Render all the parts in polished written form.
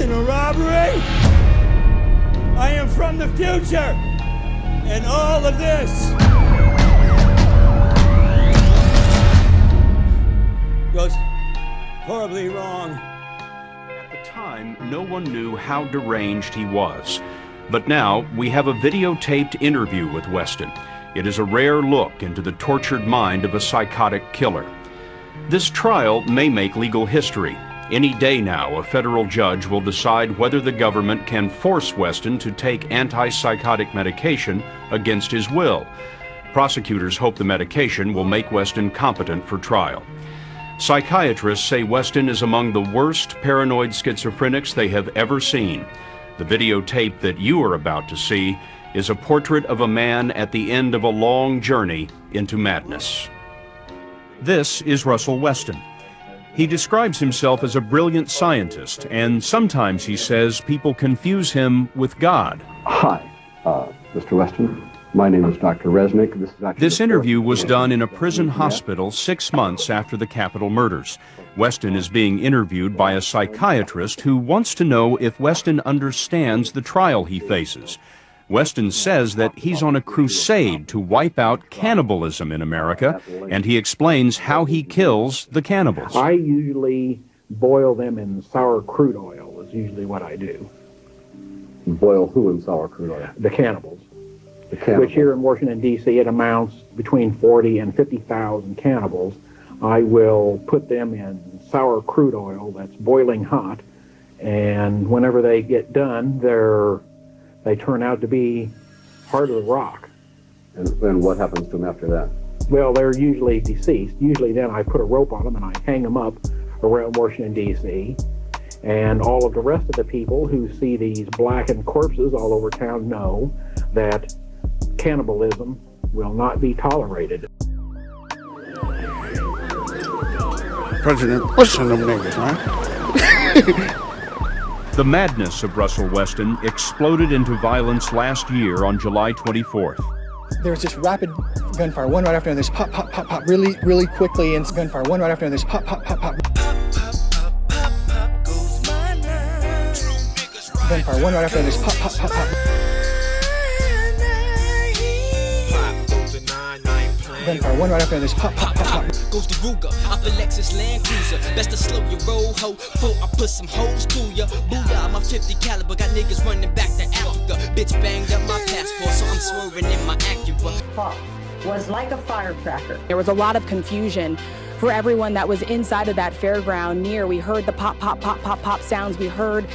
in a robbery? I am from the future, and all of this goes horribly wrong. At the time, no one knew how deranged he was. But now, we have a videotaped interview with Weston. It is a rare look into the tortured mind of a psychotic killer. This trial may make legal history. Any day now, a federal judge will decide whether the government can force Weston to take antipsychotic medication against his will. Prosecutors hope the medication will make Weston competent for trial. Psychiatrists say Weston is among the worst paranoid schizophrenics they have ever seen. The videotape that you are about to see is a portrait of a man at the end of a long journey into madness. This is Russel Weston. He describes himself as a brilliant scientist, and sometimes he says people confuse him with God. Hi, Mr. Weston. My name is Dr. Resnick. This interview was done in a prison hospital 6 months after the Capitol murders. Weston is being interviewed by a psychiatrist who wants to know if Weston understands the trial he faces. Weston says that he's on a crusade to wipe out cannibalism in America, and he explains how he kills the cannibals. I usually boil them in sour crude oil, is usually what I do. Boil who in sour crude oil? The cannibals. Which here in Washington, D.C., it amounts between 40 and 50,000 cannibals. I will put them in sour crude oil that's boiling hot, and whenever they get done, they turn out to be hard as a rock. And then what happens to them after that? Well, they're usually deceased. Usually then I put a rope on them and I hang them up around Washington, D.C., and all of the rest of the people who see these blackened corpses all over town know that cannibalism will not be tolerated. President, listen to them niggas, man. The madness of Russel Weston exploded into violence last year on July 24th. There was just rapid gunfire, one right after another, this pop, pop, pop, pop, really, really quickly, and gunfire, one right after another, this pop, pop, pop, pop. Gunfire, one right after another, this pop, pop, pop, pop. Gunfire, one right after this pop, pop, pop, pop. Goes the Ruger, off the Lexus Land Cruiser. Best to slow your roll, ho, before I put some holes through ya. Booyah, my 50 caliber got niggas running back to Africa. Bitch banged up my passport, so I'm swerving in my Acura. Pop was like a firecracker. There was a lot of confusion for everyone that was inside of that fairground near. We heard the pop, pop, pop, pop, pop sounds. We heard...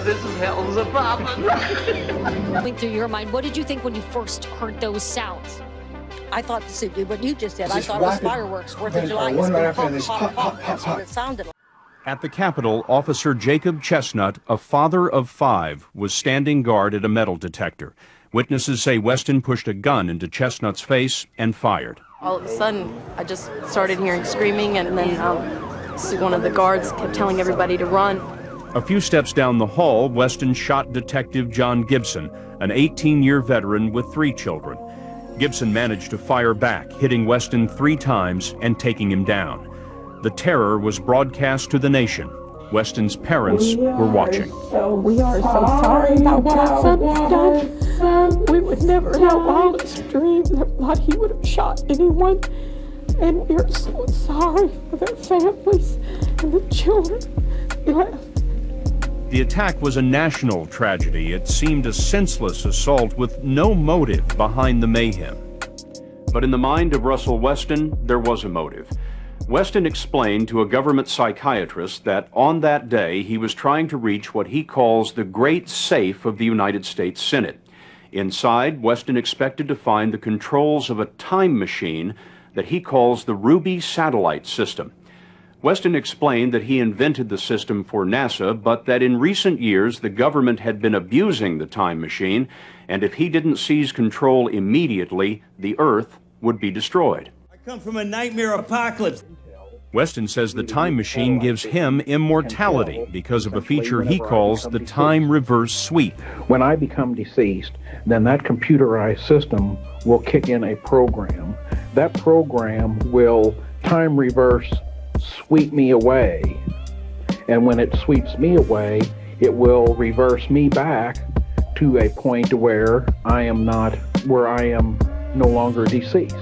This is hell's a poppin'. Going through your mind, what did you think when you first heard those sounds? I thought this would be what you just said. I thought it was fireworks, 4th of July. One right after this pop, pop. That's what it sounded like. At the Capitol, Officer Jacob Chestnut, a father of 5, was standing guard at a metal detector. Witnesses say Weston pushed a gun into Chestnut's face and fired. All of a sudden, I just started hearing screaming, and then one of the guards kept telling everybody to run. A few steps down the hall, Weston shot Detective John Gibson, an 18-year veteran with 3 children. Gibson managed to fire back, hitting Weston 3 times and taking him down. The terror was broadcast to the nation. Weston's parents were watching. We are so sorry about what our son's done. We would never in our wildest dreams have thought he would have shot anyone. And we are so sorry for their families and the children left. The attack was a national tragedy. It seemed a senseless assault with no motive behind the mayhem. But in the mind of Russel Weston, there was a motive. Weston explained to a government psychiatrist that on that day he was trying to reach what he calls the great safe of the United States Senate. Inside, Weston expected to find the controls of a time machine that he calls the Ruby satellite system. Weston explained that he invented the system for NASA, but that in recent years the government had been abusing the time machine, and if he didn't seize control immediately, the Earth would be destroyed. I come from a nightmare apocalypse. Weston says the time machine gives him immortality because of a feature he calls the time reverse sweep. When I become deceased, then that computerized system will kick in a program. That program will time reverse sweep me away And when it sweeps me away, it will reverse me back to a point where I am no longer deceased.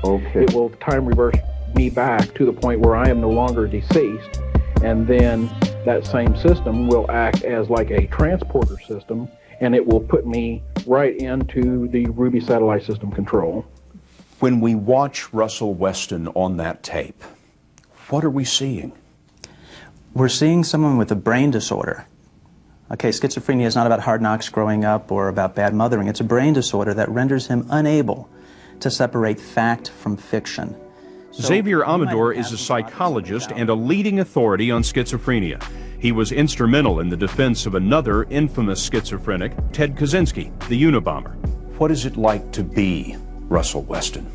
Okay. It will time reverse me back to the point where I am no longer deceased, and then that same system will act as like a transporter system, and it will put me right into the Ruby satellite system control. When we watch Russel Weston on that tape, what are we seeing? We're seeing someone with a brain disorder. Okay, schizophrenia is not about hard knocks growing up or about bad mothering. It's a brain disorder that renders him unable to separate fact from fiction. Xavier Amador is a psychologist and a leading authority on schizophrenia. He was instrumental in the defense of another infamous schizophrenic, Ted Kaczynski, the Unabomber. What is it like to be Russel Weston?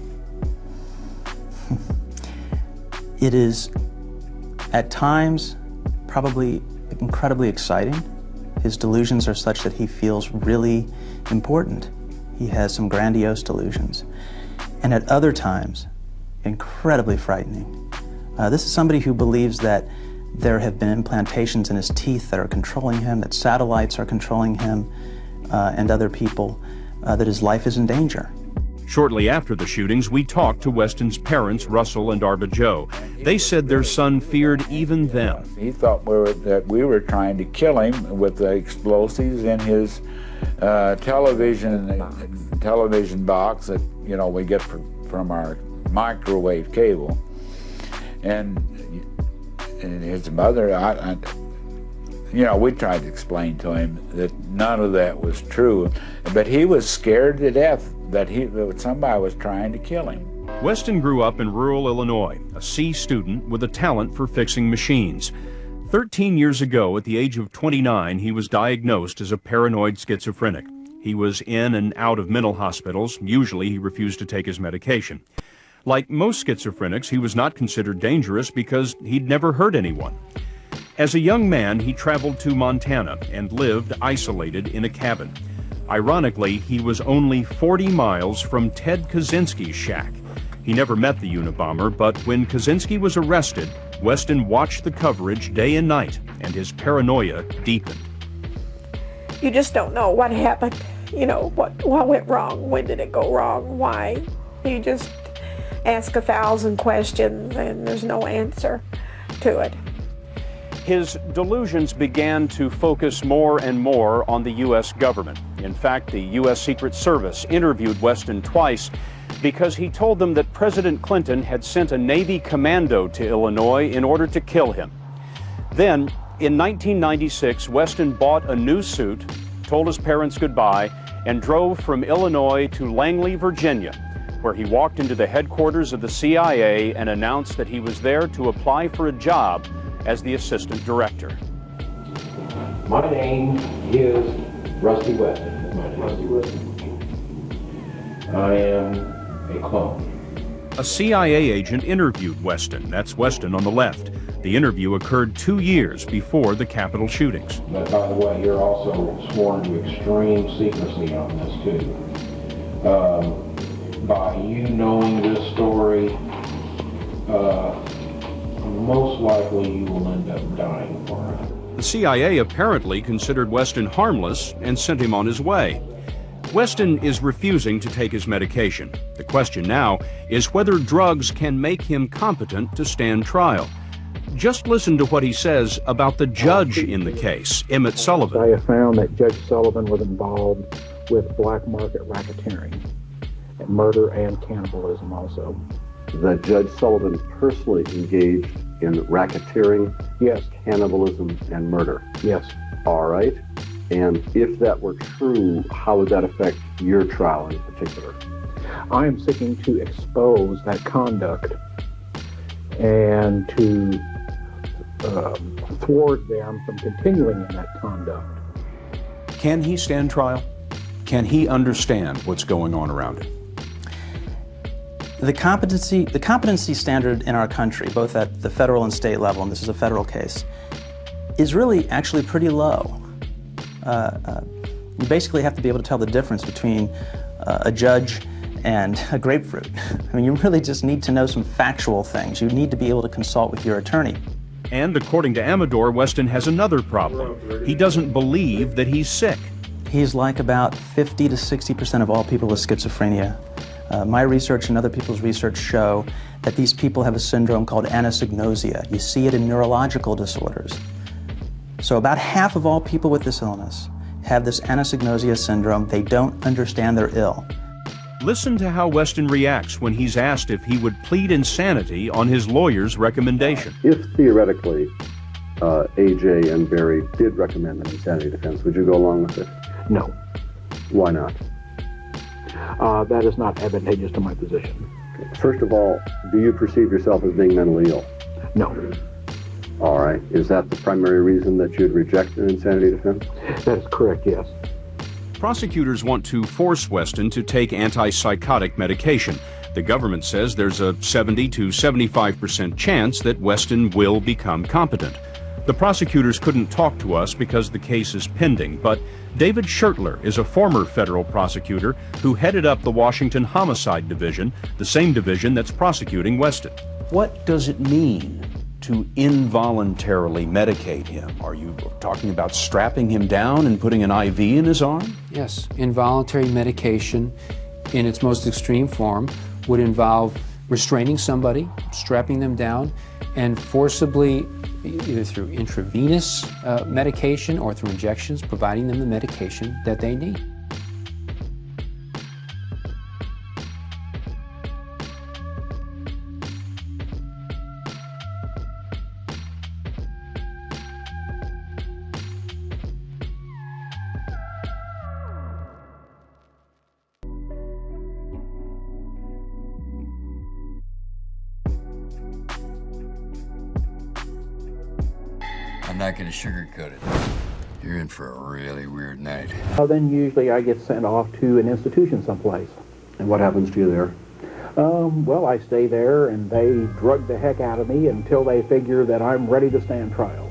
It is, at times, probably incredibly exciting. His delusions are such that he feels really important. He has some grandiose delusions. And at other times, incredibly frightening. This is somebody who believes that there have been implantations in his teeth that are controlling him, that satellites are controlling him and other people, that his life is in danger. Shortly after the shootings, we talked to Weston's parents, Russell and Arva Jo. They said their son feared even them. He thought that we were trying to kill him with the explosives in his television box that, you know, we get from our microwave cable. And his mother, you know, we tried to explain to him that none of that was true, but he was scared to death that somebody was trying to kill him. Weston grew up in rural Illinois, a C student with a talent for fixing machines. 13 years ago, at the age of 29, he was diagnosed as a paranoid schizophrenic. He was in and out of mental hospitals. Usually he refused to take his medication. Like most schizophrenics, he was not considered dangerous because he'd never hurt anyone. As a young man, he traveled to Montana and lived isolated in a cabin. Ironically, he was only 40 miles from Ted Kaczynski's shack. He never met the Unabomber, but when Kaczynski was arrested, Weston watched the coverage day and night, and his paranoia deepened. You just don't know what happened, you know, what went wrong, when did it go wrong, why. You just ask 1,000 questions and there's no answer to it. His delusions began to focus more and more on the U.S. government. In fact, the U.S. Secret Service interviewed Weston twice because he told them that President Clinton had sent a Navy commando to Illinois in order to kill him. Then, in 1996, Weston bought a new suit, told his parents goodbye, and drove from Illinois to Langley, Virginia, where he walked into the headquarters of the CIA and announced that he was there to apply for a job as the assistant director. My name is Rusty Weston. I am a clone. A CIA agent interviewed Weston. That's Weston on the left. The interview occurred 2 years before the Capitol shootings. But by the way, you're also sworn to extreme secrecy on this too. By you knowing this story, most likely you will end up dying for it. The CIA apparently considered Weston harmless and sent him on his way. Weston is refusing to take his medication. The question now is whether drugs can make him competent to stand trial. Just listen to what he says about the judge in the case, Emmett Sullivan. I have found that Judge Sullivan was involved with black market racketeering, and murder and cannibalism also. That Judge Sullivan personally engaged in racketeering, yes, cannibalism, and murder. Yes. All right. And if that were true, how would that affect your trial in particular? I am seeking to expose that conduct and to thwart them from continuing in that conduct. Can he stand trial? Can he understand what's going on around him? The competency standard in our country, both at the federal and state level, and this is a federal case, is really actually pretty low. You basically have to be able to tell the difference between a judge and a grapefruit. I mean, you really just need to know some factual things. You need to be able to consult with your attorney. And according to Amador, Weston has another problem. He doesn't believe that he's sick. He's like about 50 to 60% of all people with schizophrenia. My research and other people's research show that these people have a syndrome called anosognosia. You see it in neurological disorders. So about half of all people with this illness have this anosognosia syndrome. They don't understand they're ill. Listen to how Weston reacts when he's asked if he would plead insanity on his lawyer's recommendation. If theoretically AJ and Barry did recommend an insanity defense, would you go along with it? No. Why not? That is not advantageous to my position. First of all, do you perceive yourself as being mentally ill? No. All right. Is that the primary reason that you'd reject an insanity defense? That is correct, yes. Prosecutors want to force Weston to take antipsychotic medication. The government says there's a 70 to 75% chance that Weston will become competent. The prosecutors couldn't talk to us because the case is pending, but David Schertler is a former federal prosecutor who headed up the Washington Homicide Division, the same division that's prosecuting Weston. What does it mean to involuntarily medicate him? Are you talking about strapping him down and putting an IV in his arm? Yes, involuntary medication in its most extreme form would involve restraining somebody, strapping them down, and forcibly, either through intravenous medication or through injections, providing them the medication that they need. I'm not going to sugarcoat it. You're in for a really weird night. Then usually I get sent off to an institution someplace. And what happens to you there? Well, I stay there and they drug the heck out of me until they figure that I'm ready to stand trial.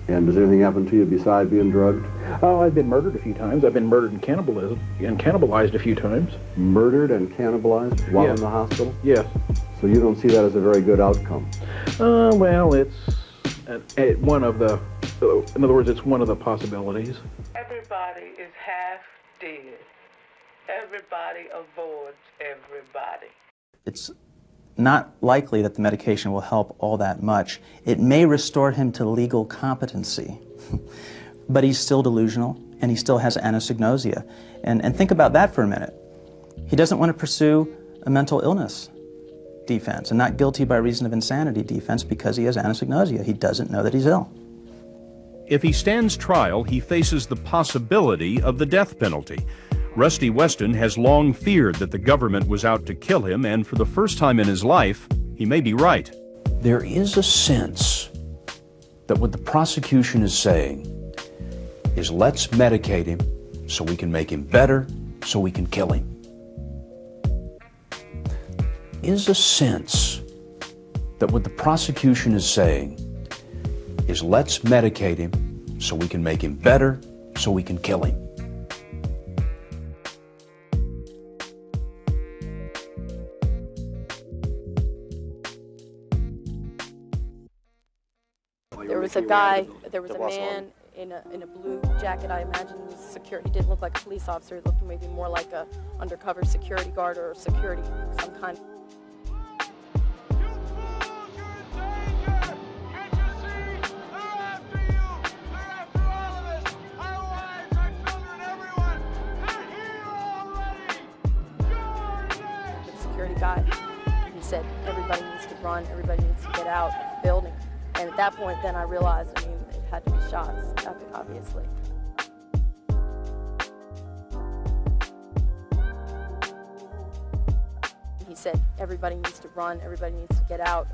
And does anything happen to you besides being drugged? Oh, I've been murdered a few times. I've been murdered and cannibalized a few times. Murdered and cannibalized while Yes. in the hospital? Yes. So you don't see that as a very good outcome? Well, it's one of the, in other words, it's one of the possibilities. Everybody is half dead. Everybody avoids everybody. It's not likely that the medication will help all that much. It may restore him to legal competency, but he's still delusional and he still has anosognosia. And think about that for a minute. He doesn't want to pursue a mental illness defense and not guilty by reason of insanity defense because he has anosognosia. He doesn't know that he's ill. If he stands trial, he faces the possibility of the death penalty. Rusty Weston has long feared that the government was out to kill him, and for the first time in his life, he may be right. There is a sense that what the prosecution is saying is let's medicate him so we can make him better, so we can kill him. Is a sense that what the prosecution is saying is let's medicate him so we can make him better, so we can kill him. There was a guy, there was a man in a blue jacket. I imagine he was security. He didn't look like a police officer. He looked maybe more like a undercover security guard or security, some kind. The security guy, he said, everybody needs to run, everybody needs to get out of the building. And at that point, then I realized, it had to be shots, obviously. He said, everybody needs to run, everybody needs to get out.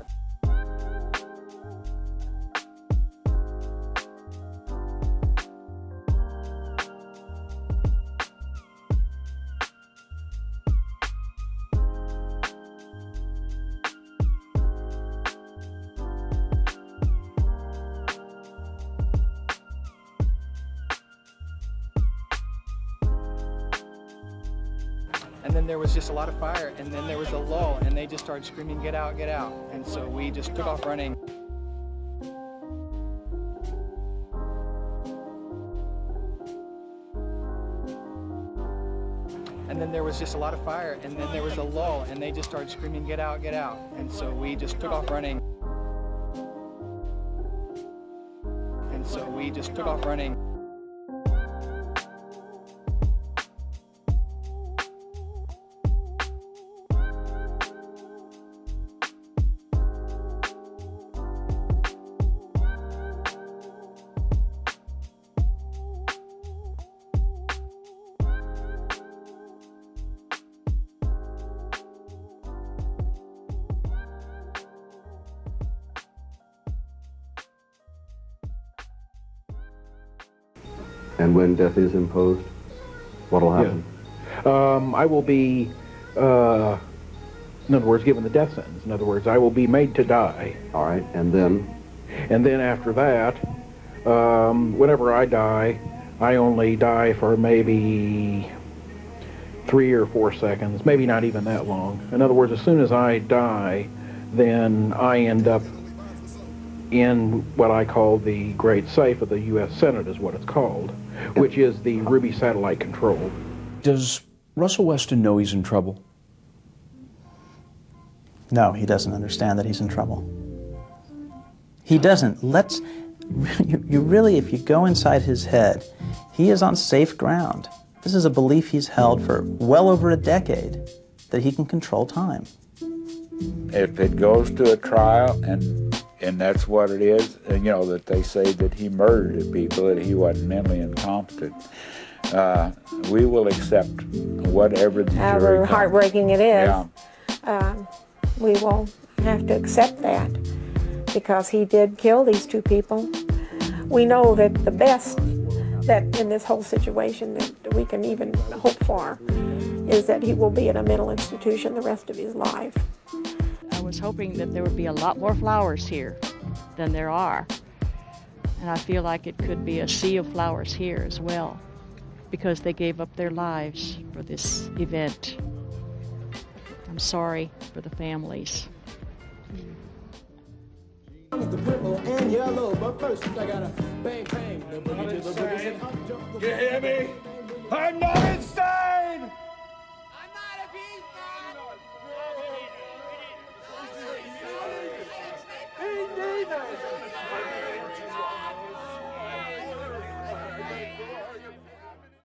And then there was just a lot of fire, and then there was a lull, and they just started screaming, "Get out, get out." And so we just took off running. and then there was just a lot of fire, and then there was a lull, and they just started screaming, "Get out, get out!" And so we just took off running. And when death is imposed, what'll happen? I will be, in other words, given the death sentence. In other words, I will be made to die. All right, and then? And then after that, whenever I die, I only die for maybe 3 or 4 seconds, maybe not even that long. In other words, as soon as I die, then I end up in what I call the Great Safe of the U.S. Senate is what it's called, which is the Ruby satellite control. Does Russell Weston know he's in trouble? No, he doesn't understand that he's in trouble. He doesn't. You really, if you go inside his head, he is on safe ground. This is a belief he's held for well over a decade, that he can control time. If it goes to a trial and that's what it is, and you know, that they say that he murdered people, that he wasn't mentally incompetent, we will accept whatever the jury However comes. heartbreaking it is, Yeah. we will have to accept that because he did kill these 2 people. We know that the best that in this whole situation that we can even hope for is that he will be in a mental institution the rest of his life. I was hoping that there would be a lot more flowers here than there are. And I feel like it could be a sea of flowers here as well, because they gave up their lives for this event. I'm sorry for the families. The purple and yellow, but first I gotta bang bang the boogie to the boogie. You hear me? I'm not